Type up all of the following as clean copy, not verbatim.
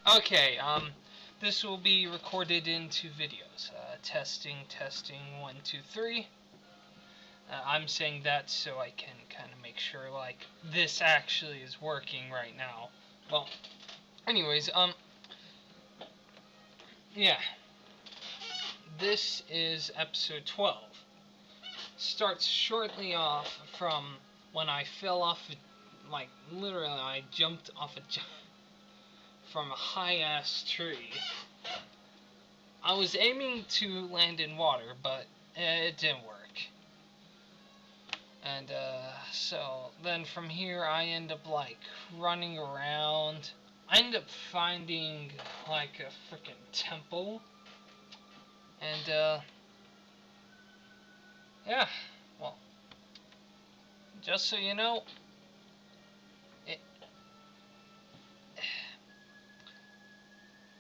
Okay, this will be recorded into videos. Testing, testing, 1, 2, 3. I'm saying that so I can kind of make sure, like, this actually is working right now. Well, anyways, yeah. This is episode 12. Starts shortly off from when I fell off, like, literally, I jumped off from a high-ass tree. I was aiming to land in water, but it didn't work. And, so then from here I end up, like, running around. I end up finding, like, a freaking temple. And, yeah, well, just so you know, it,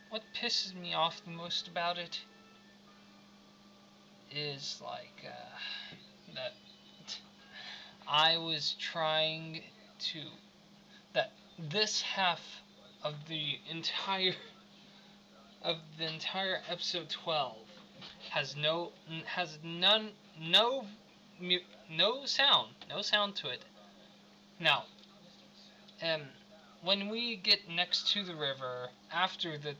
what pisses me off the most about it is, like, that I was trying to, that this half of the entire episode 12 has no sound to it. Now, when we get next to the river after the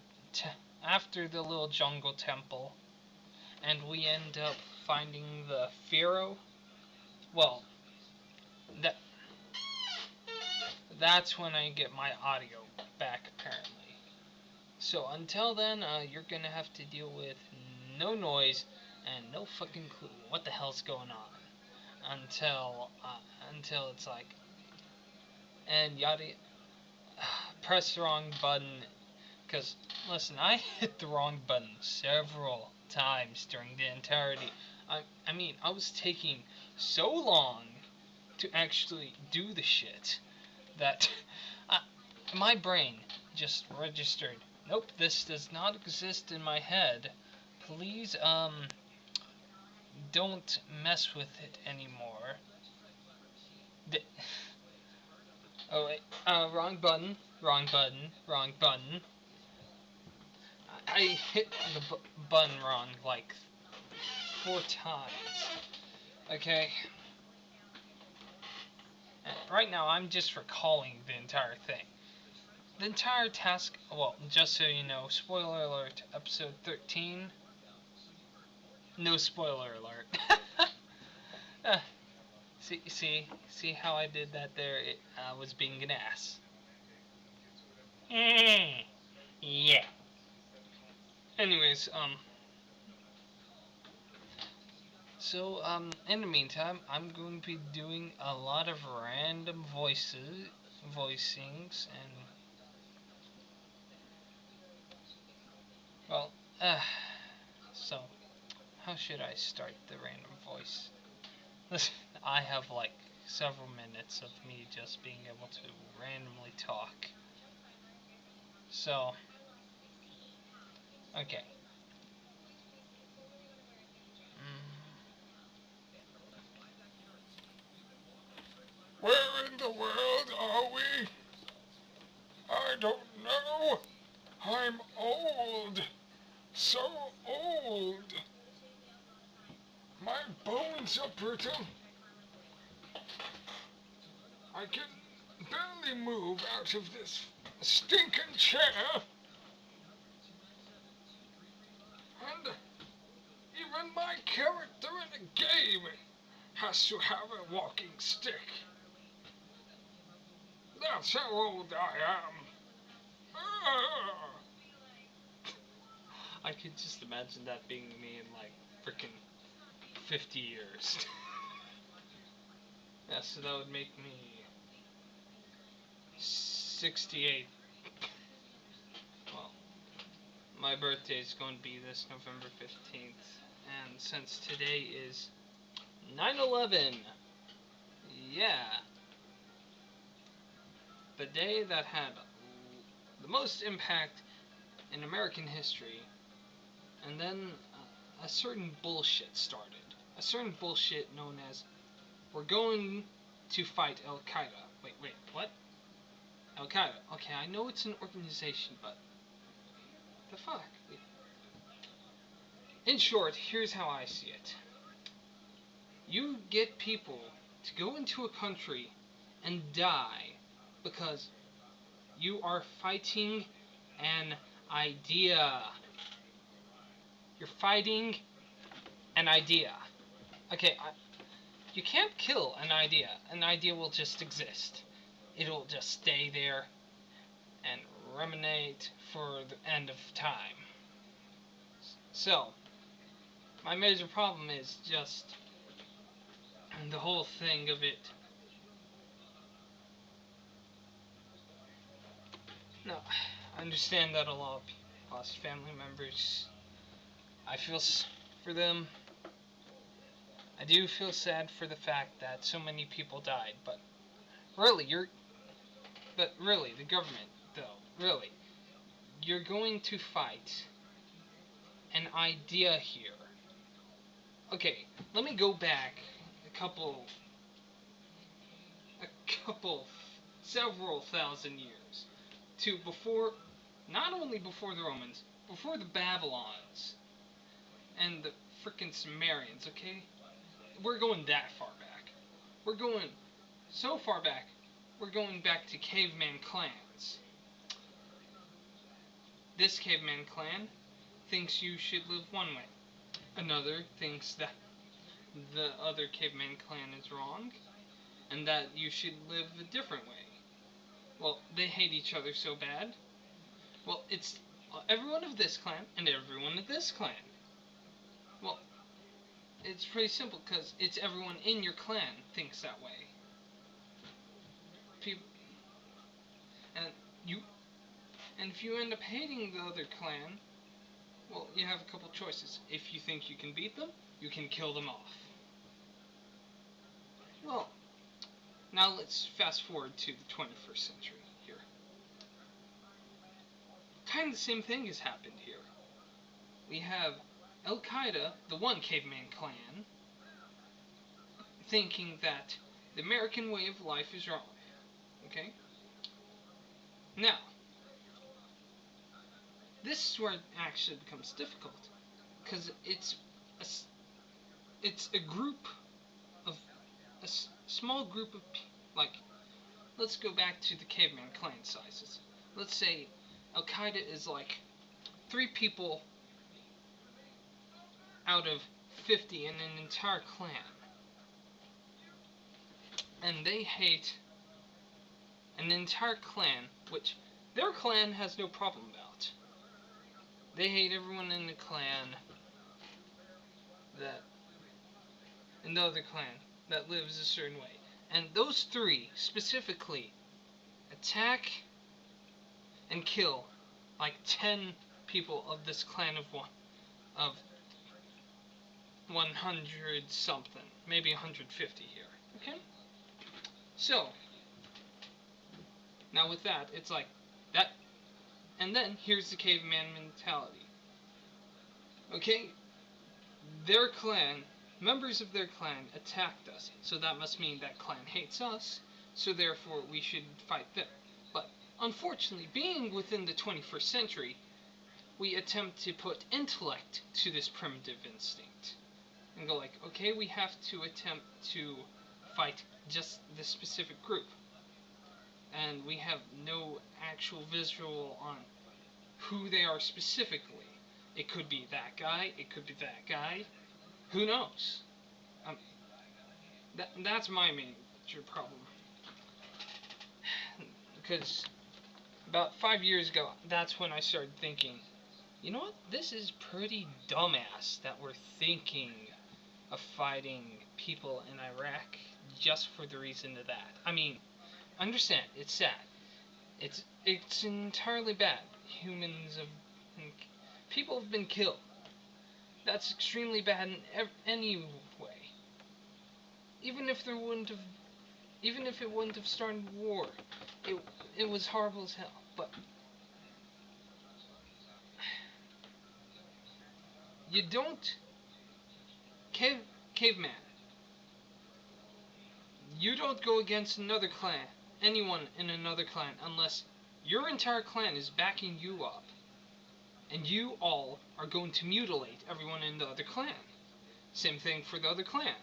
little jungle temple, and we end up finding the Pharaoh, well, that's when I get my audio back, apparently. So until then, you're gonna have to deal with no noise and no fucking clue what the hell's going on until it's like, and yada. Press the wrong button, because listen, I hit the wrong button several times during the entirety. I mean, I was taking so long to actually do the shit that my brain just registered, nope, this does not exist in my head. Please, don't mess with it anymore. Oh wait, wrong button, wrong button, wrong button. I hit the button wrong like 4 times. Okay. Right now, I'm just recalling the entire thing. The entire task, well, just so you know, spoiler alert, episode 13. No spoiler alert. See how I did that there? I was being an ass. Yeah. Anyways, so, in the meantime, I'm going to be doing a lot of random voicings, and, well, so, how should I start the random voice? Listen, I have, like, several minutes of me just being able to randomly talk. So, okay. Where in the world are we? I don't know. I'm old. So old. My bones are brittle. I can barely move out of this stinking chair. And even my character in a game has to have a walking stick. That's how old I am. I could just imagine that being me in, like, frickin' 50 years. Yeah, so that would make me 68. Well, my birthday is going to be this November 15th, and since today is 9/11, yeah, the day that had the most impact in American history, and then a certain bullshit started. A certain bullshit known as, we're going to fight Al-Qaeda. Wait, what? Al-Qaeda. Okay, I know it's an organization, but The fuck? In short, here's how I see it. You get people to go into a country and die because you are fighting an idea. You're fighting an idea. Okay, you can't kill an idea. An idea will just exist. It'll just stay there and ruminate for the end of time. So, my major problem is just the whole thing of it. No, I understand that a lot of people lost family members. I feel for them. I do feel sad for the fact that so many people died, but really, the government, though, really, you're going to fight an idea here. Okay, let me go back several thousand years to before, not only before the Romans, before the Babylons and the frickin' Sumerians, okay? We're going that far back. We're going so far back, we're going back to caveman clans. This caveman clan thinks you should live one way. Another thinks that the other caveman clan is wrong, and that you should live a different way. Well, they hate each other so bad. Well, it's everyone of this clan and everyone of this clan. Well, it's pretty simple because it's everyone in your clan thinks that way. People, and if you end up hating the other clan, well, you have a couple choices. If you think you can beat them, you can kill them off. Well, now let's fast forward to the 21st century here. Kind of the same thing has happened here. We have Al-Qaeda, the one caveman clan, thinking that the American way of life is wrong. Okay? Now, this is where it actually becomes difficult, because it's a group of a small group of like, let's go back to the caveman clan sizes. Let's say Al-Qaeda is like 3 people out of 50 in an entire clan, and they hate an entire clan, which their clan has no problem about. They hate everyone in the clan that in the other clan that lives a certain way. And those 3 specifically attack and kill like 10 people of this clan of 100 something, maybe 150 here. Okay? So, now with that, it's like that. And then here's the caveman mentality. Okay? Their clan, members of their clan attacked us, so that must mean that clan hates us, so therefore we should fight them. But unfortunately, being within the 21st century, we attempt to put intellect to this primitive instinct. And go like, okay, we have to attempt to fight just this specific group. And we have no actual visual on who they are specifically. It could be that guy, it could be that guy. Who knows? That's my major problem. Because about 5 years ago, that's when I started thinking, you know what? This is pretty dumbass that we're thinking of fighting people in Iraq just for the reason of that. I mean, understand, it's sad. It's entirely bad. People have been killed. That's extremely bad in any way. Even if it wouldn't have started war, it was horrible as hell. But you don't, caveman. You don't go against another clan, anyone in another clan, unless your entire clan is backing you up and you all are going to mutilate everyone in the other clan. Same thing for the other clan.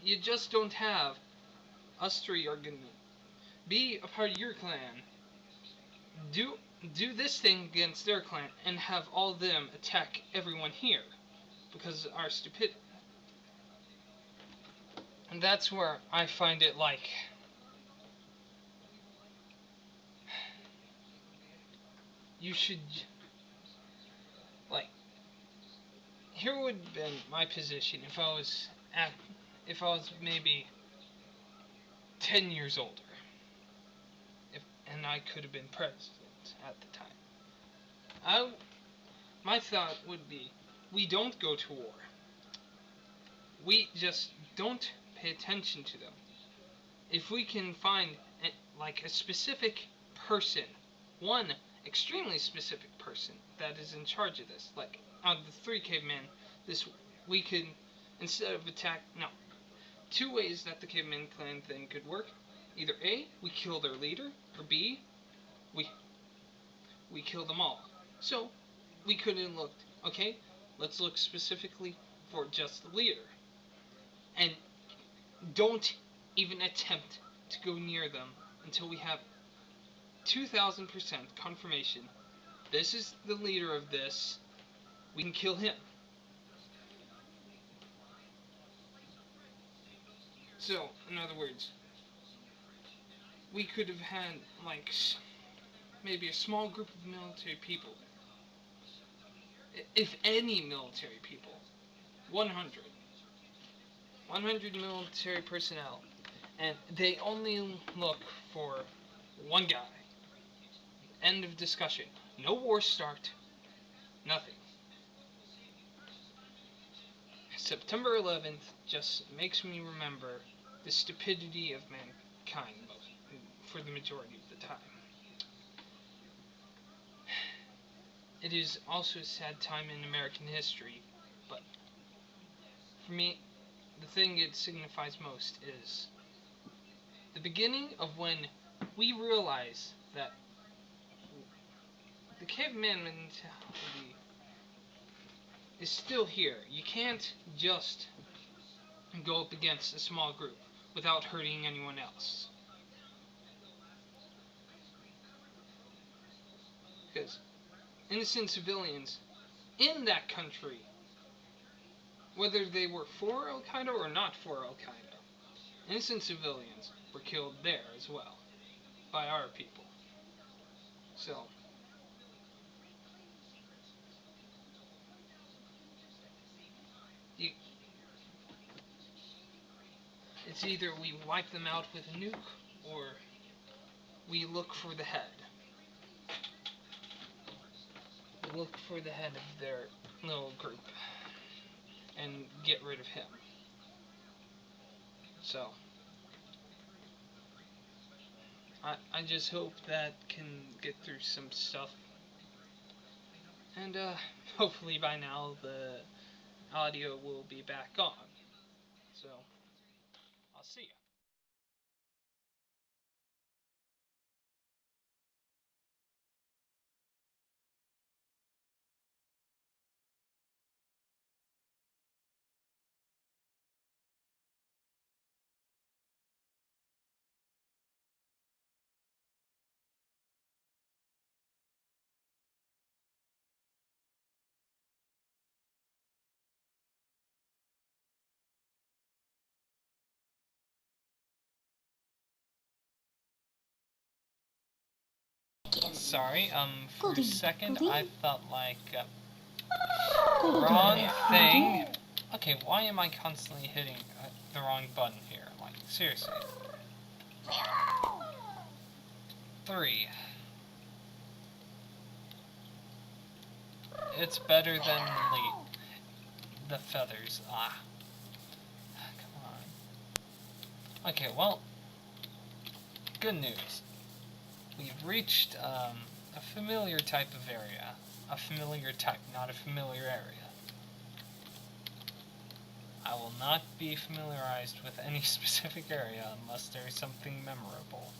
You just don't have us three are gonna be a part of your clan, do this thing against their clan, and have all of them attack everyone here because of our stupidity. And that's where I find it like, you should, like, here would have been my position if I was maybe 10 years older, and I could have been president at the time. My thought would be, we don't go to war. We just don't pay attention to them. If we can find a specific person, one extremely specific person that is in charge of this, like out of the 3 cavemen, we could, instead of two ways that the caveman clan thing could work. Either A, we kill their leader, or B, we kill them all. So we could have looked, okay, let's look specifically for just the leader, and don't even attempt to go near them until we have 2000% confirmation this is the leader of this. We can kill him. So, in other words, we could have had, like, maybe a small group of military people. If any military people. 100. 100 military personnel. And they only look for one guy. End of discussion. No war start. Nothing. September 11th just makes me remember the stupidity of mankind for the majority of the time. It is also a sad time in American history, but for me, the thing it signifies most is the beginning of when we realize that the caveman mentality is still here. You can't just go up against a small group without hurting anyone else. Because innocent civilians in that country, whether they were for Al-Qaeda or not for Al-Qaeda, innocent civilians were killed there as well, by our people. So, it's either we wipe them out with a nuke, or we look for the head. We look for the head of their little group and get rid of him. So, I just hope that can get through some stuff. And hopefully by now the audio will be back on. So, I'll see you. Sorry, for a second I thought wrong thing. Okay, why am I constantly hitting the wrong button here? Like, seriously. 3. It's better than the feathers. Come on. Okay, well, good news. We've reached a familiar type of area. A familiar type, not a familiar area. I will not be familiarized with any specific area unless there is something memorable.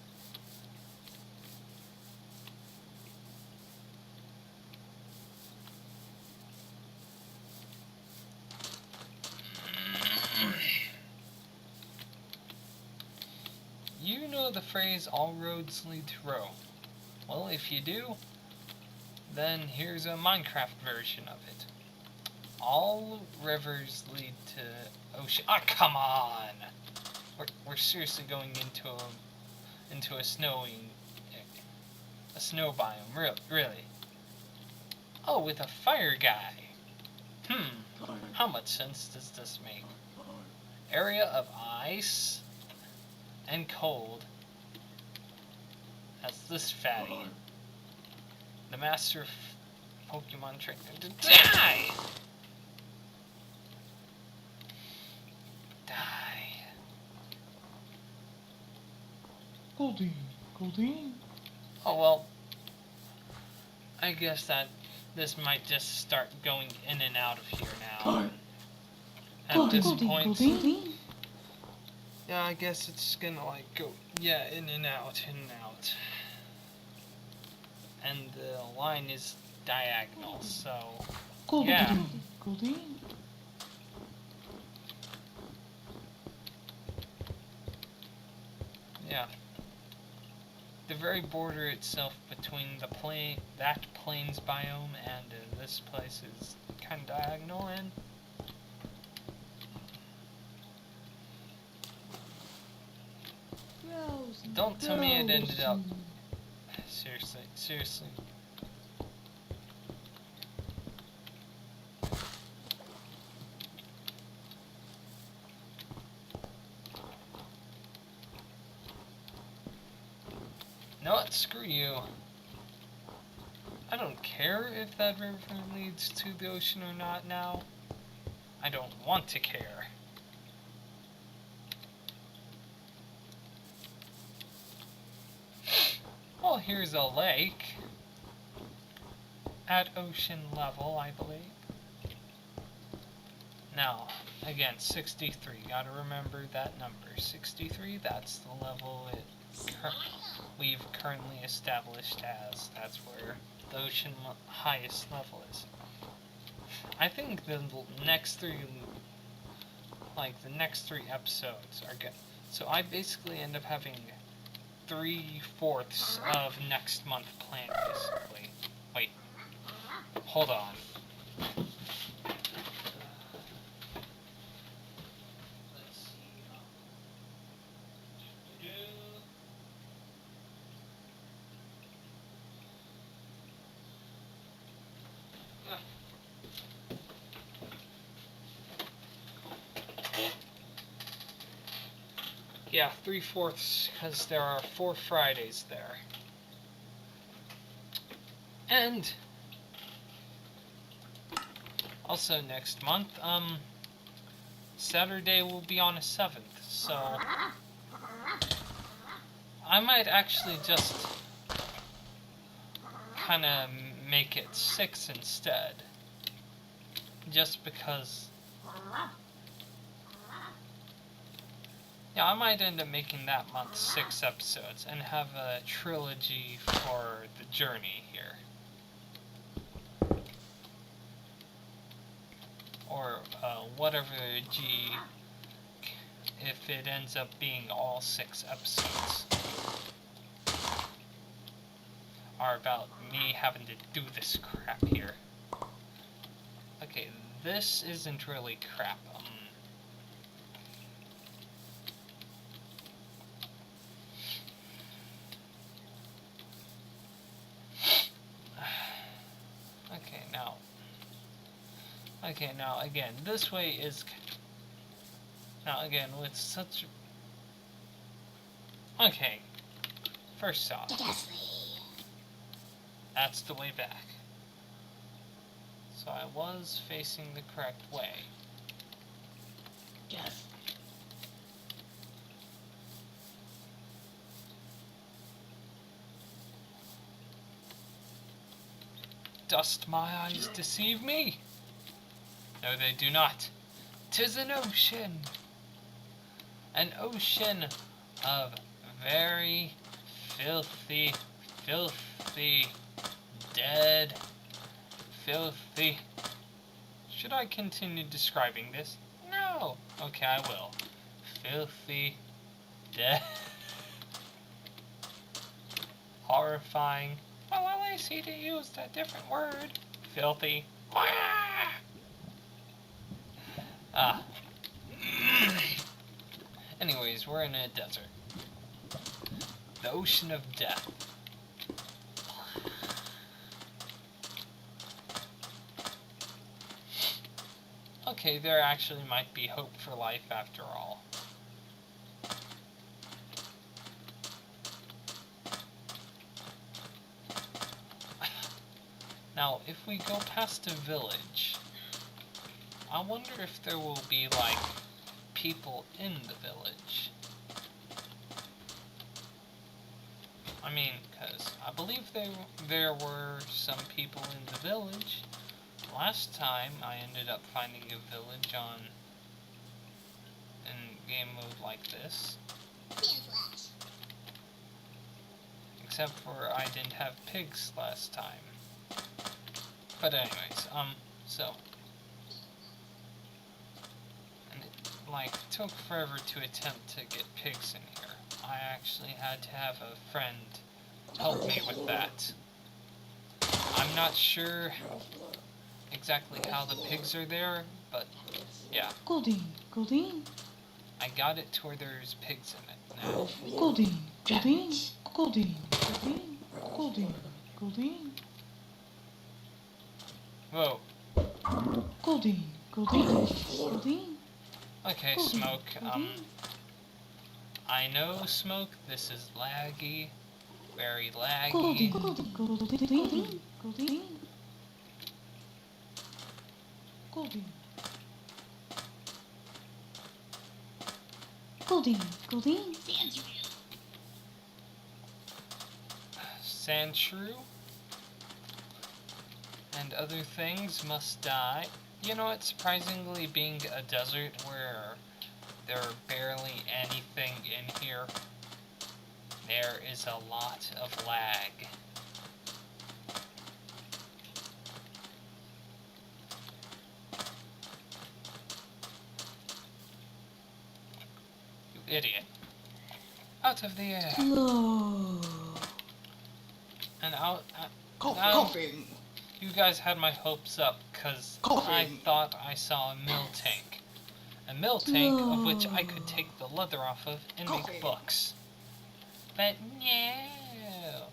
know the phrase, all roads lead to Rome? Well, if you do, then here's a Minecraft version of it. All rivers lead to ocean. Ah, come on! We're seriously going into a snow biome, really. Oh, with a fire guy. How much sense does this make? Area of ice and cold. That's this fatty. The master of Pokemon trainer to die! Goldine. Oh well, I guess that this might just start going in and out of here now. At this point, yeah, I guess it's gonna like go, yeah, in and out, and the line is diagonal, so yeah. Goldine. Yeah. The very border itself between that plains biome and this place is kind of diagonal, and don't tell me it ended up. Seriously. No, what? Screw you. I don't care if that river leads to the ocean or not now. I don't want to care. Well, here's a lake. At ocean level, I believe. Now, again, 63. Gotta remember that number. 63, that's the level we've currently established as. That's where the ocean highest level is. I think the next three episodes are good. So I basically end up having 3/4 of next month planned, basically. Wait. Hold on. Let's see. Yeah, 3/4, because there are 4 Fridays there. And also next month, Saturday will be on a 7th, so I might actually just kind of make it 6 instead, just because. Yeah, I might end up making that month 6 episodes and have a trilogy for the journey here. Or whatever if it ends up being all 6 episodes, are about me having to do this crap here. Okay, this isn't really crap. Okay, now again, this way is. Now again, with such. Okay, first off, that's the way back. So I was facing the correct way. Yes. Dost my eyes deceive me? No, they do not. 'Tis an ocean. An ocean of very filthy, dead, filthy. Should I continue describing this? No. Okay, I will. Filthy, dead. horrifying. Well, at least he used a different word. Filthy. Ah. Anyways, we're in a desert. The ocean of death. Okay, there actually might be hope for life after all. Now, if we go past a village, I wonder if there will be, like, people in the village. I mean, because I believe there were some people in the village. Last time, I ended up finding a village in game mode like this. Except for I didn't have pigs last time. But anyways, so. And it, like, took forever to attempt to get pigs in here. I actually had to have a friend help me with that. I'm not sure exactly how the pigs are there, but yeah. Goldine, Goldine, I got it to where there's pigs in it now. Goldine, Goldine, Goldine, Goldine, Goldine, Goldine, Whoa. Goldine, Goldine, Goldine. Okay, Goldine, Smoke. Goldine. I know, Smoke, this is laggy. Very laggy. Goldine, Goldine, Goldine, Goldine, Goldine, Goldine, Goldine. Sandshrew and other things must die. You know what, surprisingly, being a desert where there are barely anything in here, there is a lot of lag. You idiot. Out of the air. Slow. And out. Coughing. You guys had my hopes up, because I thought I saw a mill tank. A mill tank of which I could take the leather off of and make books. But no.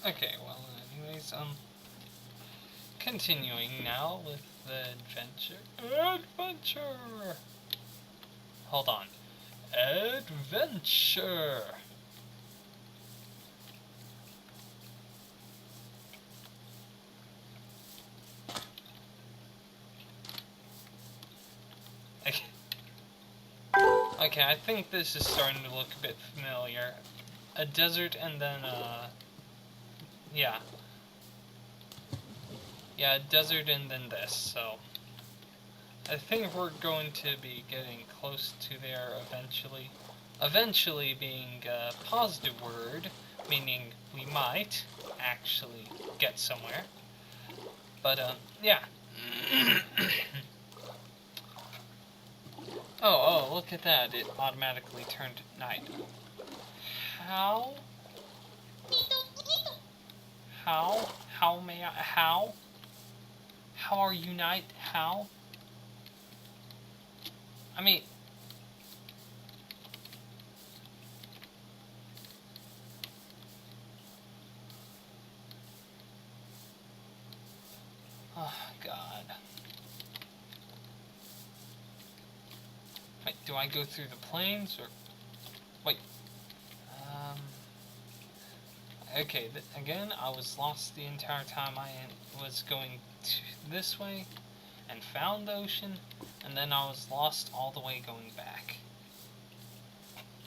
Okay, well, anyways, continuing now with the adventure. Hold on. Adventure. Okay, I think this is starting to look a bit familiar. A desert and then, yeah. Yeah, a desert and then this, so. I think we're going to be getting close to there eventually. Eventually being a positive word, meaning we might actually get somewhere. But, yeah. Oh, look at that. It automatically turned night. How? How may I? How? How are you night? How? I mean... Oh, God. Wait, do I go through the plains, or... Wait. Okay, again, I was lost the entire time I was going this way, and found the ocean, and then I was lost all the way going back.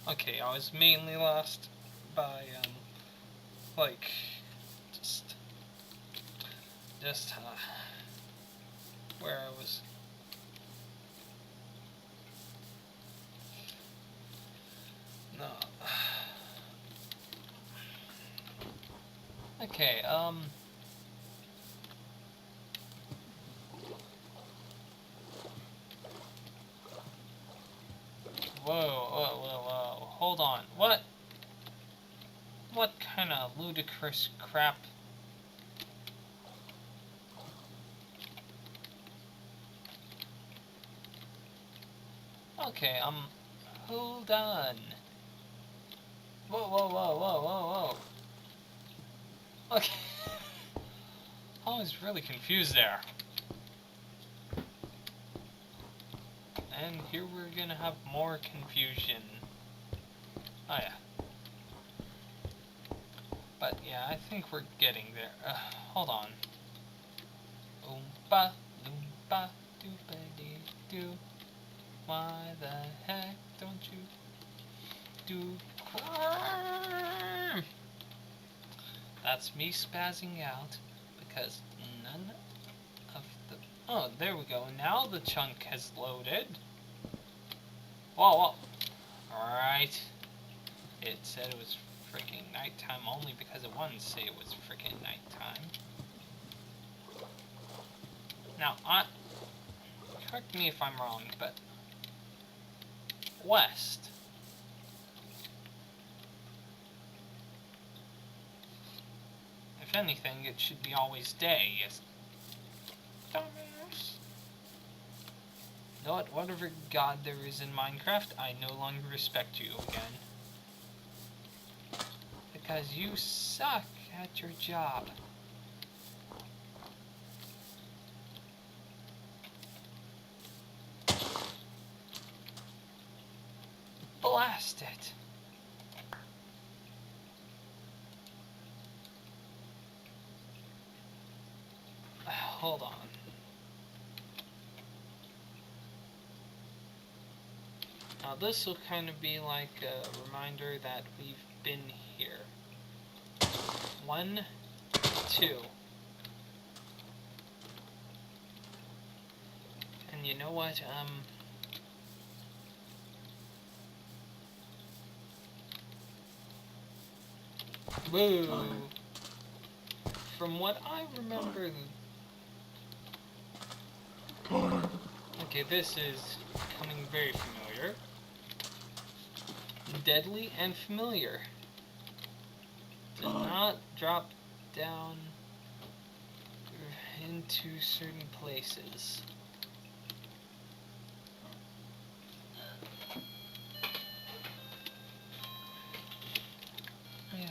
Okay, I was mainly lost by, like, just, where I was. No. Okay, whoa. Hold on. What? What kind of ludicrous crap? Okay, hold on. Whoa. Okay. I was really confused there. And here we're gonna have more confusion. Oh yeah. But yeah, I think we're getting there. Hold on. Oompa, loompa, doopa-dee-doo. Why the heck don't you do crime? That's me spazzing out because none of the... Oh, there we go. Now the chunk has loaded. Whoa. Alright. It said it was freaking nighttime only because it wanted to say it was freaking nighttime. Now, correct me if I'm wrong, but west. If anything, it should be always day, yes. Dumbass. You know what? Whatever god there is in Minecraft, I no longer respect you again. Because you suck at your job. Blast it. Hold on. Now this will kind of be like a reminder that we've been here. 1, 2. And you know what, Woo! From what I remember... Okay, this is becoming very familiar. Deadly and familiar. Do not drop down into certain places. Yeah,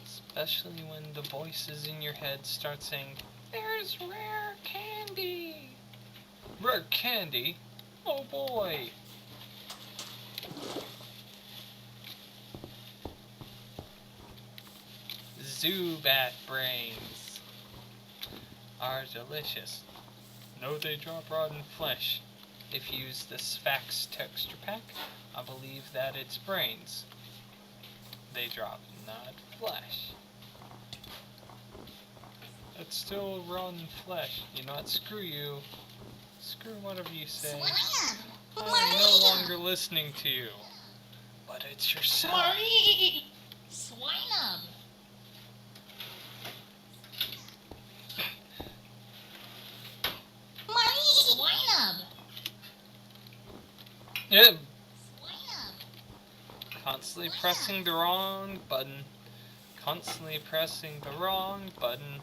especially when the voices in your head start saying, "There's rare candy!" Rare candy? Oh boy! Zubat brains are delicious. No, they drop rotten flesh. If you use the Sphax texture pack, I believe that it's brains. They drop, not flesh. It's still rotten flesh. You know what? Screw you. Screw whatever you say. I'm no longer listening to you. But it's yourself. Swinub. Swinub. Yep. Constantly pressing the wrong button. Constantly pressing the wrong button.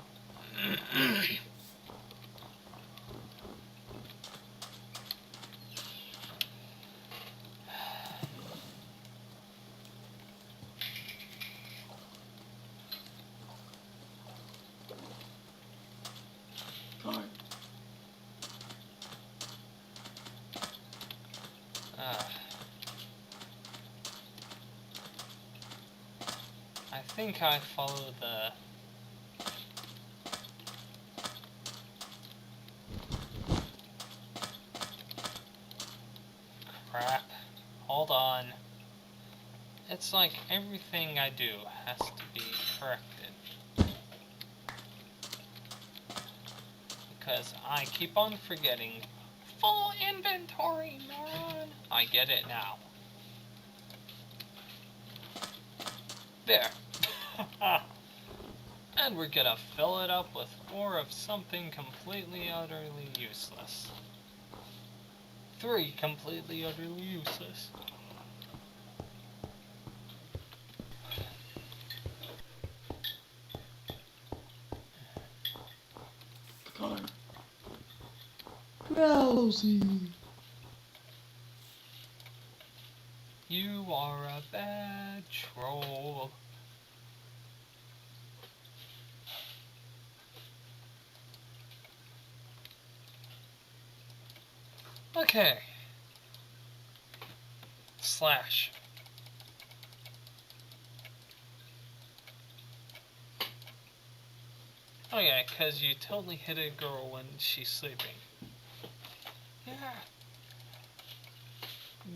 I think I follow the... Crap. Hold on. It's like everything I do has to be corrected. Because I keep on forgetting. Full inventory, moron! I get it now. There. And we're gonna fill it up with more of something completely utterly useless. 3 completely utterly useless. Drowsy. You are a bad troll. Okay. Slash. Oh yeah, 'cause you totally hit a girl when she's sleeping. Yeah.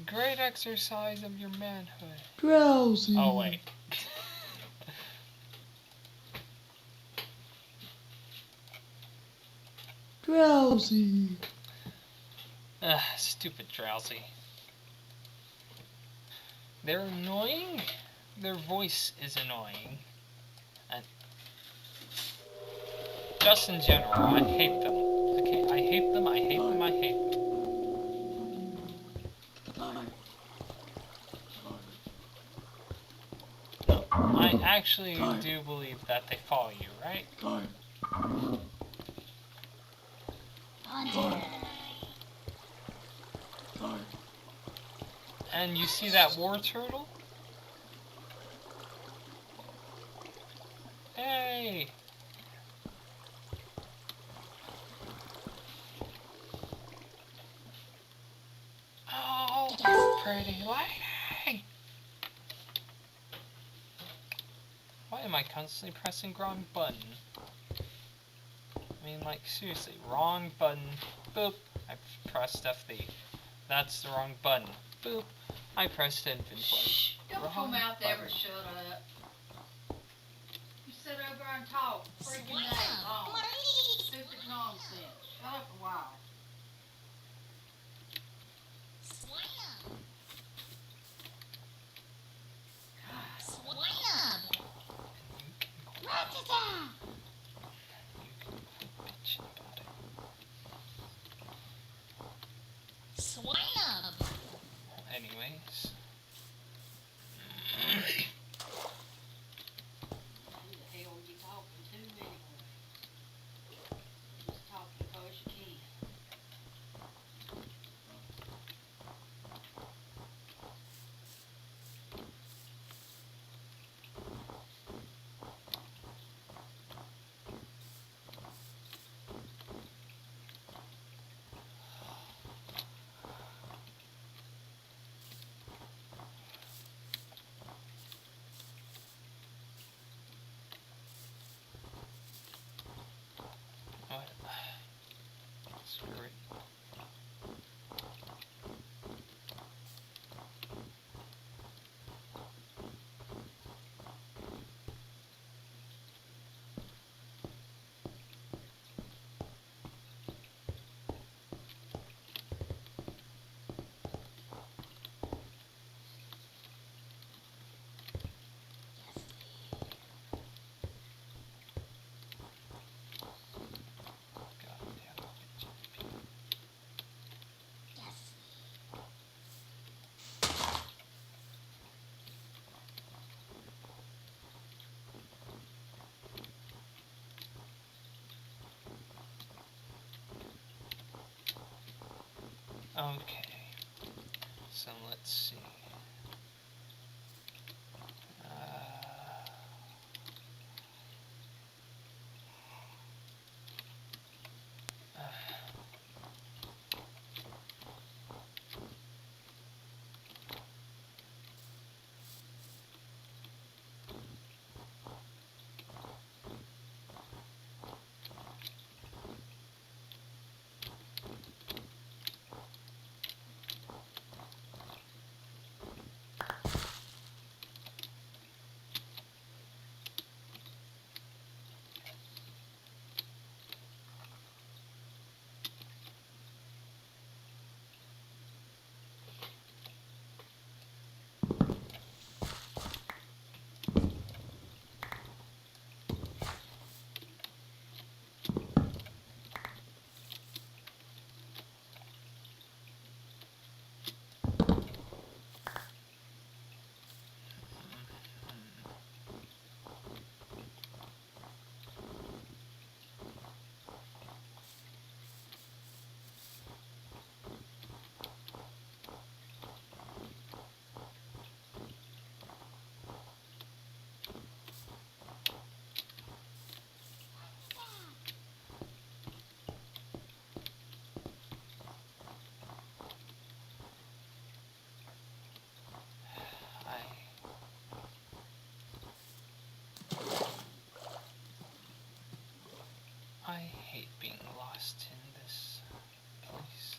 Great exercise of your manhood. Drowsy. Oh wait. Drowsy. Stupid Drowsy. They're annoying. Their voice is annoying. And just in general, I hate them. Okay, I hate them, I hate them, I hate them. No, I actually do believe that they follow you, right? And you see that war turtle? Hey! Oh, pretty lady! Why am I constantly pressing wrong button? I mean, like, seriously, wrong button. Boop! I pressed FD. That's the wrong button. Boop! I pressed inventory. Shh! Don't Wrong come out there button. and shut up. You sit over there and talk freaking day long. Stupid nonsense. Shut up a while. You can quit bitching about it. Anyways. Who the hell are you talking to anyway? Just talking because you can. What? Screw it. Goddamn bitch. Okay. So let's see. hate being lost in this place.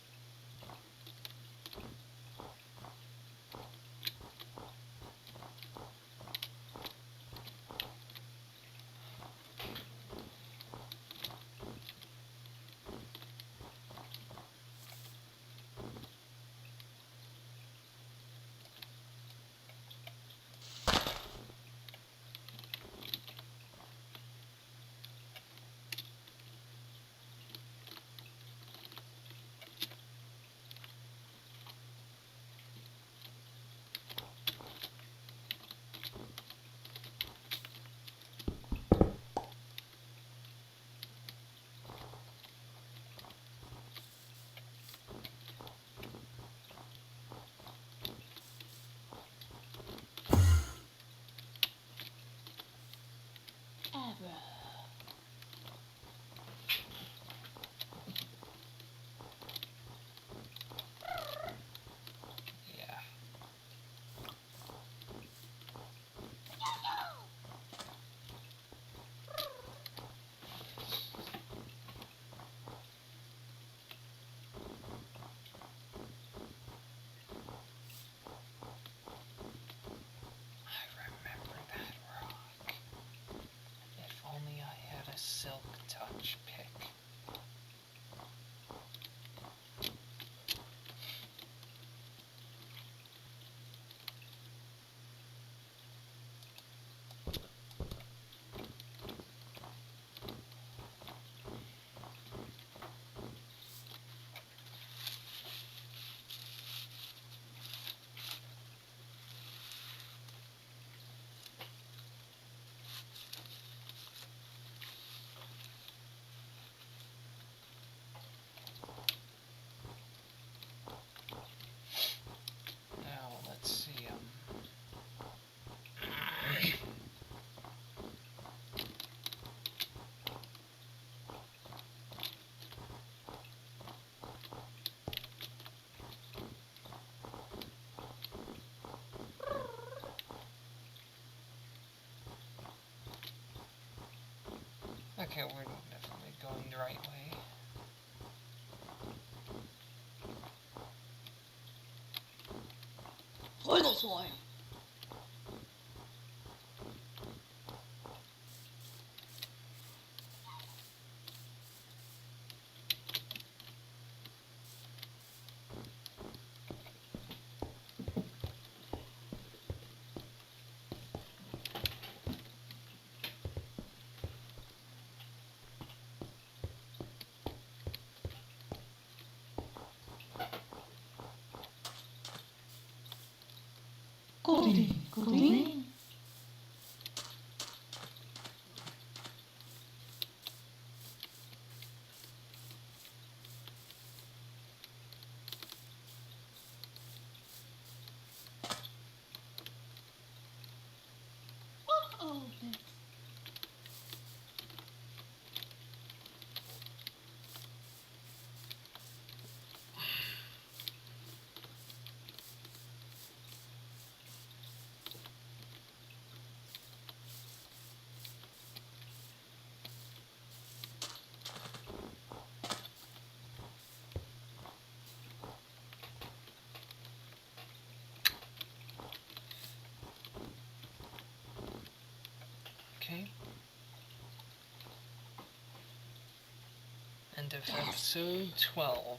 Yeah. I remember that rock. If only I had a silk touch pick. Now, let's see, okay, we're definitely going the right way. This way. Godricnecro. Okay. End of episode 12.